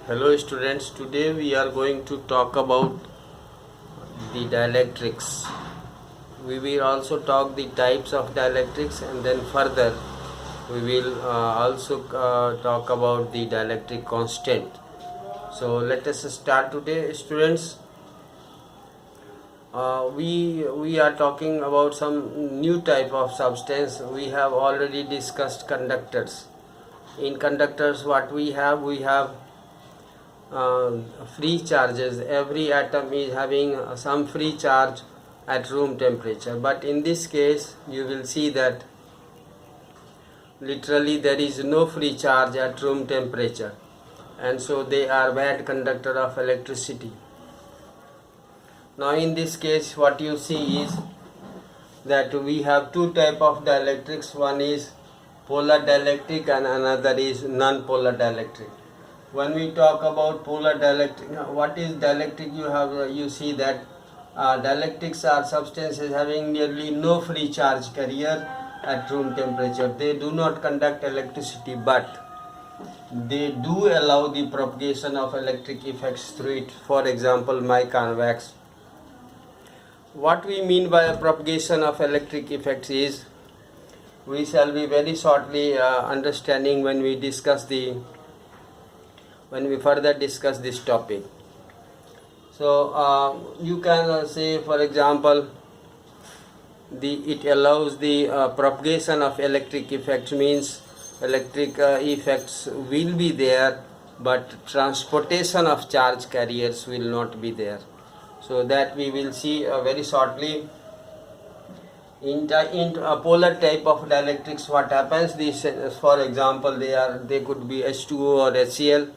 Hello students, today we are going to talk about the dielectrics. We will also talk the types of dielectrics, and then further we will also talk about the dielectric constant. So let us start today students. We are talking about some new type of substance. We have already discussed conductors. In conductors what we have free charges. Every atom is having some free charge at room temperature, but in this case you will see that literally there is no free charge at room temperature, and so they are bad conductor of electricity. Now in this case what you see is that we have two type of dielectrics. One is polar dielectric and another is non-polar dielectric. When we talk about polar dielectric, what is dielectric? You see that dielectrics are substances having nearly no free charge carrier at room temperature. They do not conduct electricity, but they do allow the propagation of electric effects through it. For example, mica and wax. What we mean by propagation of electric effects is, we shall be very shortly understanding when we further discuss this topic. So you can say, for example, it allows the propagation of electric effects, means electric effects will be there, but transportation of charge carriers will not be there. So that we will see very shortly. In a polar type of dielectrics, what happens? These, for example, they could be H2O or HCl.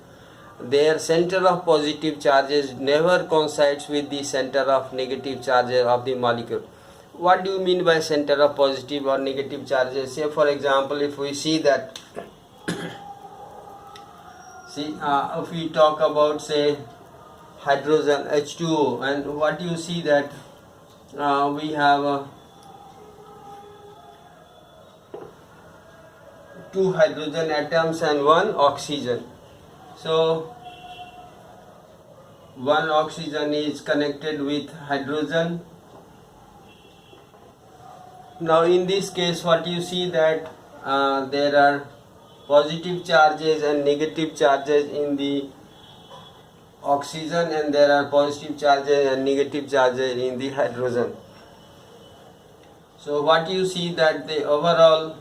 Their center of positive charges never coincides with the center of negative charges of the molecule. What do you mean by center of positive or negative charges? Say, for example, if we see that, if we talk about, say, hydrogen H2O, and what you see that we have two hydrogen atoms and one oxygen. So one oxygen is connected with hydrogen. Now in this case what you see that there are positive charges and negative charges in the oxygen, and there are positive charges and negative charges in the hydrogen. So what you see that the overall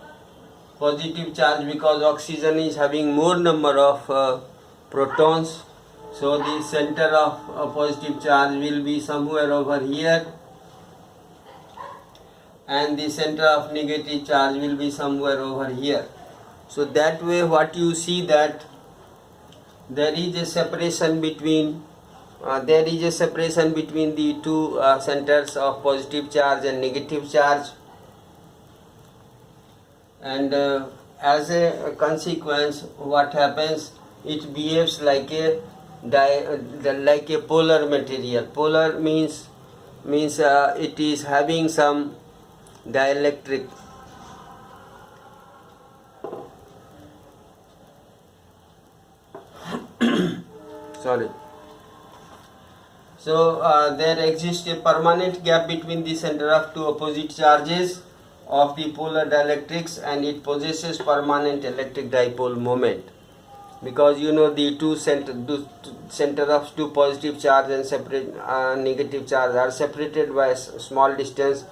positive charge, because oxygen is having more number of protons, so the center of positive charge will be somewhere over here, and the center of negative charge will be somewhere over here. So that way what you see that there is a separation between the two centers of positive charge and negative charge, and as a consequence what happens, it behaves like a polar material. Polar means it is having some dielectric. Sorry. So there exists a permanent gap between the center of two opposite charges of the polar dielectrics, and it possesses permanent electric dipole moment, because you know the two center of two positive charge and separate negative charge are separated by a small distance.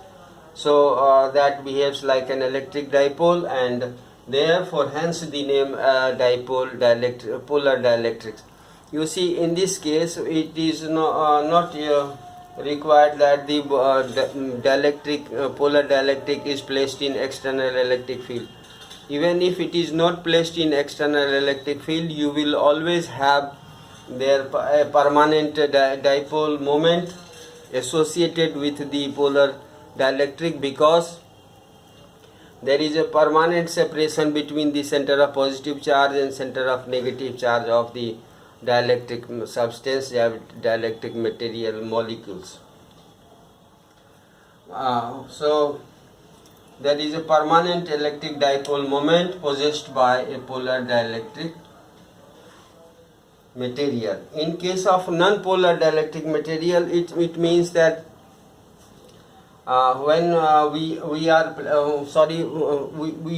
So that behaves like an electric dipole, and therefore hence the name polar dielectrics. You see, in this case it is not required that the polar dielectric is placed in external electric field. Even if it is not placed in external electric field, you will always have a permanent dipole moment associated with the polar dielectric, because there is a permanent separation between the center of positive charge and center of negative charge of the dielectric substance, dielectric material molecules. So there is a permanent electric dipole moment possessed by a polar dielectric. material. In case of non-polar dielectric material, it means that when we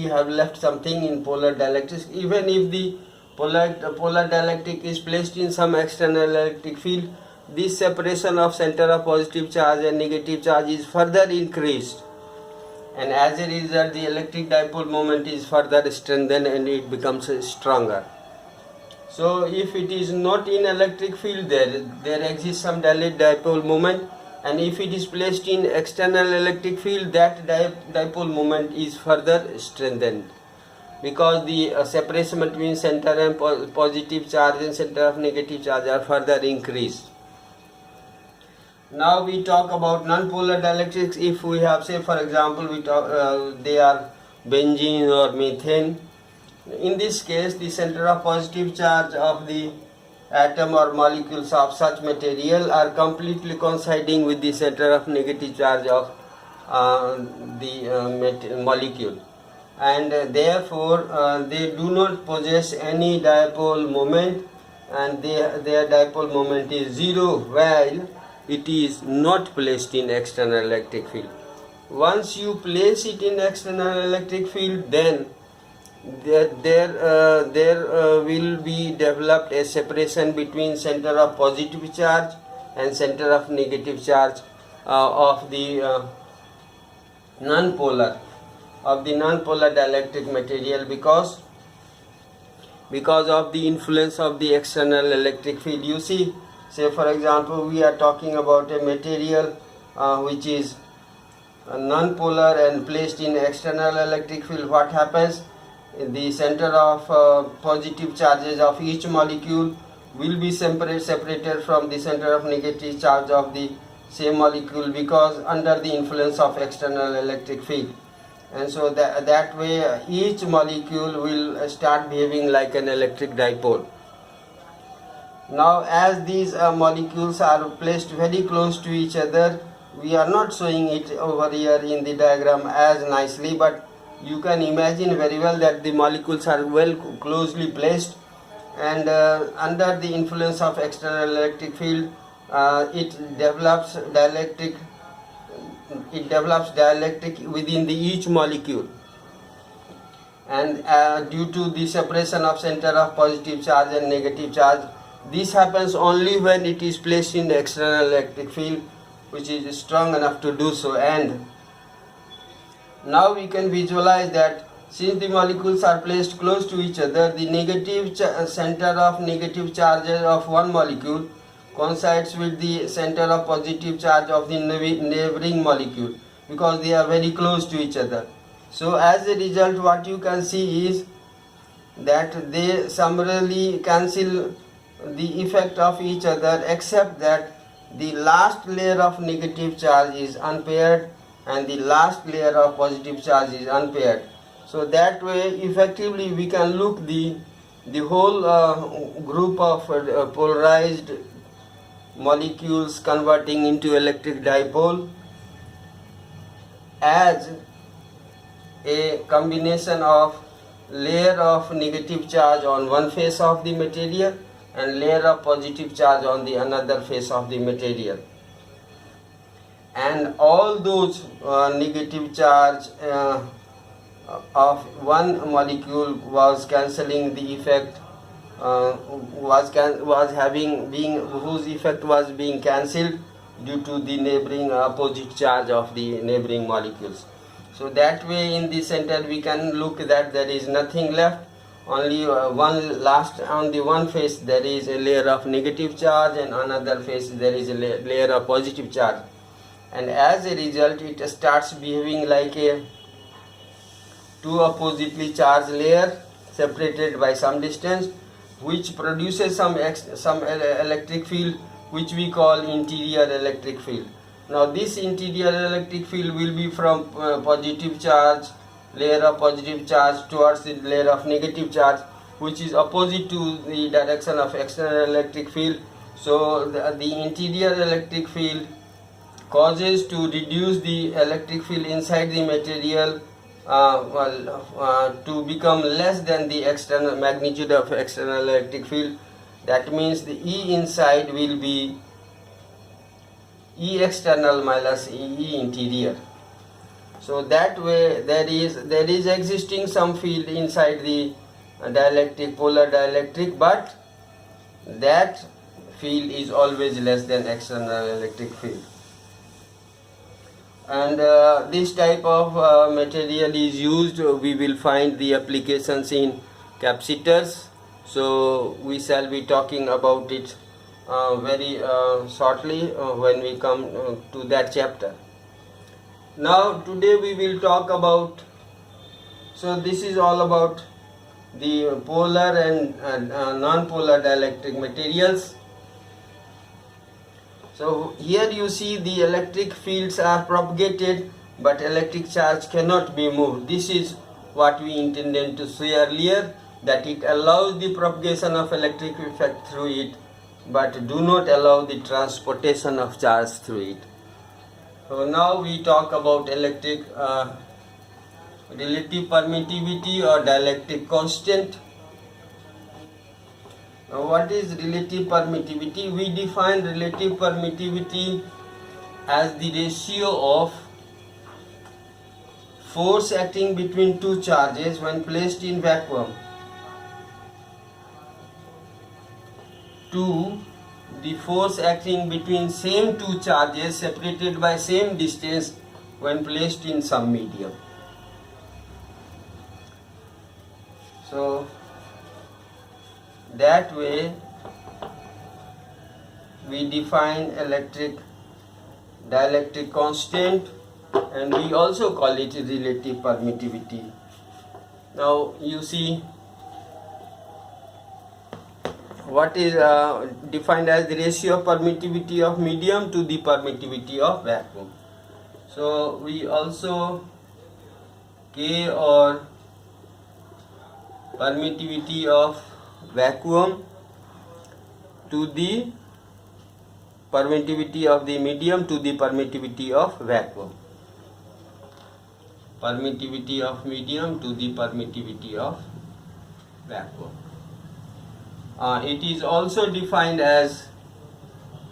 have left something in polar dielectrics, even if the polar dielectric is placed in some external electric field, this separation of center of positive charge and negative charge is further increased, and as a result the electric dipole moment is further strengthened and it becomes stronger. So if it is not in electric field, there exists some delayed dipole moment, and if it is placed in external electric field, that dipole moment is further strengthened, because the separation between center and positive charge and center of negative charge are further increased. Now we talk about non-polar dielectrics. If we have, say for example, they are benzene or methane. In this case, the center of positive charge of the atom or molecules of such material are completely coinciding with the center of negative charge of the molecule, and therefore they do not possess any dipole moment, and their dipole moment is zero while it is not placed in external electric field. Once you place it in external electric field, then there will be developed a separation between center of positive charge and center of negative charge of the non-polar dielectric material, because of the influence of the external electric field. You see, say for example, we are talking about a material which is non-polar and placed in external electric field. What happens? The center of positive charges of each molecule will be separated from the center of negative charge of the same molecule, because under the influence of external electric field. And so that way each molecule will start behaving like an electric dipole. Now as these molecules are placed very close to each other, we are not showing it over here in the diagram as nicely, but you can imagine very well that the molecules are closely placed, and under the influence of external electric field it develops dielectric within each molecule, and due to the separation of center of positive charge and negative charge, this happens only when it is placed in the external electric field, which is strong enough to do so. And now we can visualize that since the molecules are placed close to each other, the negative center of negative charges of one molecule coincides with the center of positive charge of the neighboring molecule, because they are very close to each other. So as a result, what you can see is that they summarily cancel the effect of each other, except that the last layer of negative charge is unpaired and the last layer of positive charge is unpaired. So that way effectively we can look the whole group of polarized molecules converting into electric dipole as a combination of layer of negative charge on one face of the material and layer of positive charge on the another face of the material, and all those negative charge of one molecule was cancelling the effect, whose effect was being cancelled due to the neighboring opposite charge of the neighboring molecules. So that way in the center we can look that there is nothing left, only on the one face there is a layer of negative charge and another face there is a layer of positive charge, and as a result it starts behaving like a two oppositely charged layer separated by some distance, which produces some electric field which we call interior electric field. Now this interior electric field will be from positive charge, layer of positive charge, towards the layer of negative charge, which is opposite to the direction of external electric field. So the interior electric field causes to reduce the electric field inside the material to become less than the external magnitude of external electric field. That means the E inside will be E external minus E interior. So that way there is existing some field inside the dielectric, polar dielectric, but that field is always less than external electric field. And this type of material is used. We will find the applications in capacitors, so we shall be talking about it very shortly when we come to that chapter. Now today we will talk about, so this is all about the polar and non-polar dielectric materials. So here you see the electric fields are propagated, but electric charge cannot be moved. This is what we intended to say earlier, that it allows the propagation of electric effect through it, but do not allow the transportation of charge through it. So now we talk about electric relative permittivity or dielectric constant. Now what is relative permittivity? We define relative permittivity as the ratio of force acting between two charges when placed in vacuum to the force acting between same two charges separated by same distance when placed in some medium. So that way we define dielectric constant, and we also call it relative permittivity. Now you see what is defined as the ratio of permittivity of medium to the permittivity of vacuum. So we also K or permittivity of vacuum to the permittivity of the medium to the permittivity of vacuum. Permittivity of medium to the permittivity of vacuum. It is also defined as,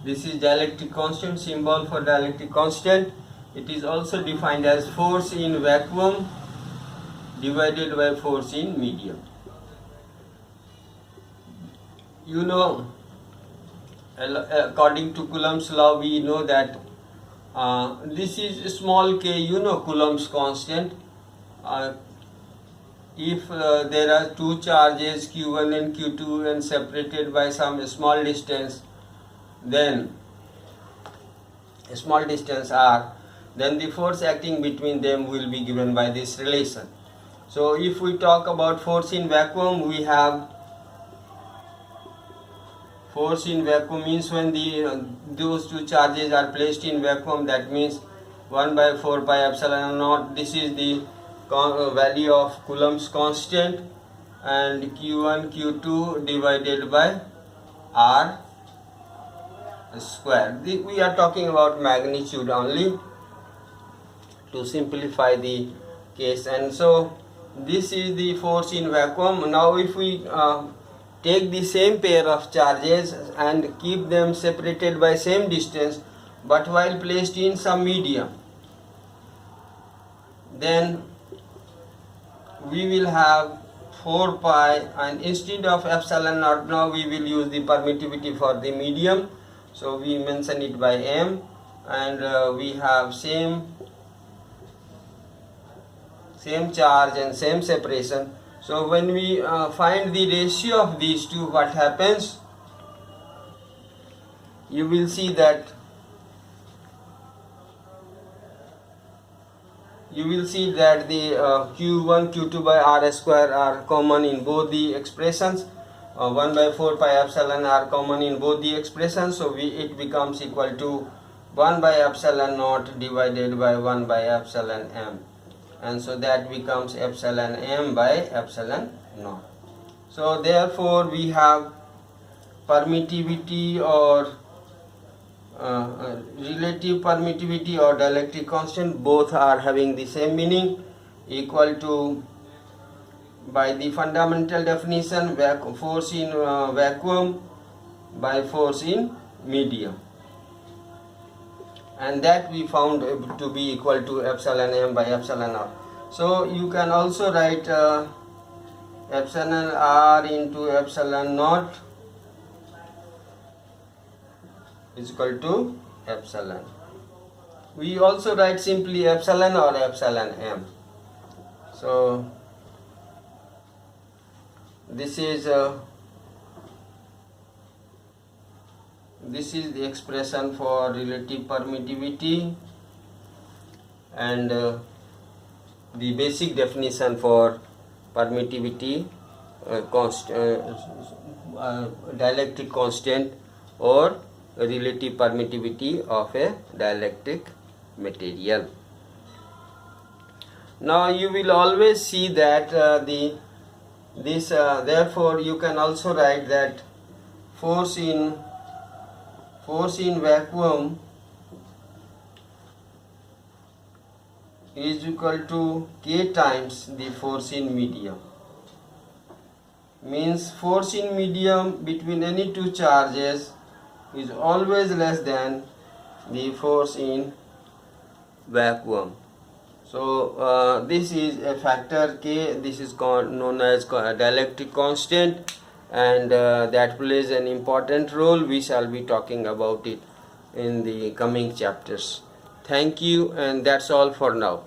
this is dielectric constant, symbol for dielectric constant. It is also defined as force in vacuum divided by force in medium. You know, according to Coulomb's law, we know that this is small k, you know, Coulomb's constant. If there are two charges Q1 and Q2 and separated by some small distance, then a small distance r, then the force acting between them will be given by this relation. So if we talk about force in vacuum, we have force in vacuum means when those two charges are placed in vacuum, that means 1 by 4 pi epsilon naught. This is the value of Coulomb's constant, and Q1 Q2 divided by R square. We are talking about magnitude only to simplify the case, and so this is the force in vacuum. Now if we take the same pair of charges and keep them separated by same distance, but while placed in some medium, then we will have 4 pi, and instead of epsilon naught, now we will use the permittivity for the medium, so we mention it by m, and we have same charge and same separation. So when we find the ratio of these two, what happens? You will see that the Q1 Q2 by R square are common in both the expressions. 1 by 4 pi epsilon are common in both the expressions, so it becomes equal to 1 by epsilon naught divided by 1 by epsilon m, and so that becomes epsilon m by epsilon naught. So therefore we have permittivity or relative permittivity or dielectric constant, both are having the same meaning, equal to, by the fundamental definition, force in vacuum by force in medium, and that we found to be equal to epsilon m by epsilon r. So you can also write epsilon r into epsilon naught is equal to epsilon. We also write simply epsilon or epsilon m. So this is the expression for relative permittivity, and the basic definition for permittivity, dielectric constant or relative permittivity of a dielectric material. Now you will always see that therefore you can also write that force in vacuum is equal to k times the force in medium. Means force in medium between any two charges is always less than the force in vacuum. So this is a factor k. This is known as dielectric constant, and that plays an important role. We shall be talking about it in the coming chapters. Thank you, and that's all for now.